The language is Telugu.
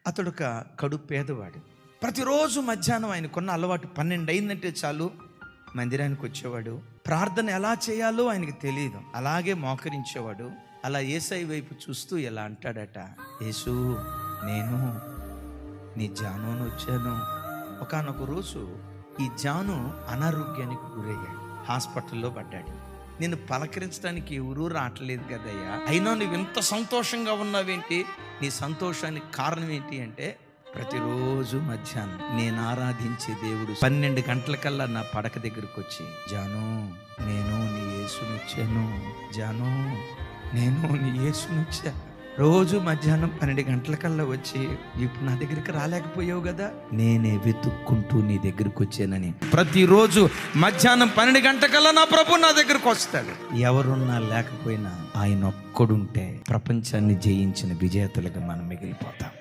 అతడు ఒక కడు పేదవాడు. ప్రతిరోజు మధ్యాహ్నం ఆయనకున్న అలవాటు 12 అయిందంటే చాలు మందిరానికి వచ్చేవాడు. ప్రార్థన ఎలా చేయాలో ఆయనకి తెలియదు, అలాగే మోకరించేవాడు. అలా యేసయ్య వైపు చూస్తూ ఇలా అంటాడట, యేసు నేను నీ జానును వచ్చాను. ఒకానొక రోజు ఈ జాను అనారోగ్యానికి గురయ్యాడు, హాస్పిటల్లో పడ్డాడు. నేను పలకరించడానికి ఎవరూ రావట్లేదు కదయ్యా, అయినా నువ్వు ఎంత సంతోషంగా ఉన్నావేంటి, నీ సంతోషానికి కారణం ఏంటి అంటే, ప్రతిరోజు మధ్యాహ్నం నేను ఆరాధించే దేవుడు 12 గంటలకల్లా నా పడక దగ్గరకు వచ్చి, జాను నేను నీ యేసునొచ్చాను, జాను నేను నీ యేసునొచ్చా. రోజు మధ్యాహ్నం 12 గంటలకల్లా వచ్చి, ఇప్పుడు నా దగ్గరికి రాలేకపోయావు కదా, నేనే వెతుక్కుంటూ నీ దగ్గరికి వచ్చానని ప్రతిరోజు మధ్యాహ్నం 12 గంటలకల్లా నా ప్రభు నా దగ్గరకు వస్తాడు. ఎవరున్నా లేకపోయినా ఆయన ఒక్కడుంటే ప్రపంచాన్ని జయించిన విజేతలుగా మనం మిగిలిపోతాం.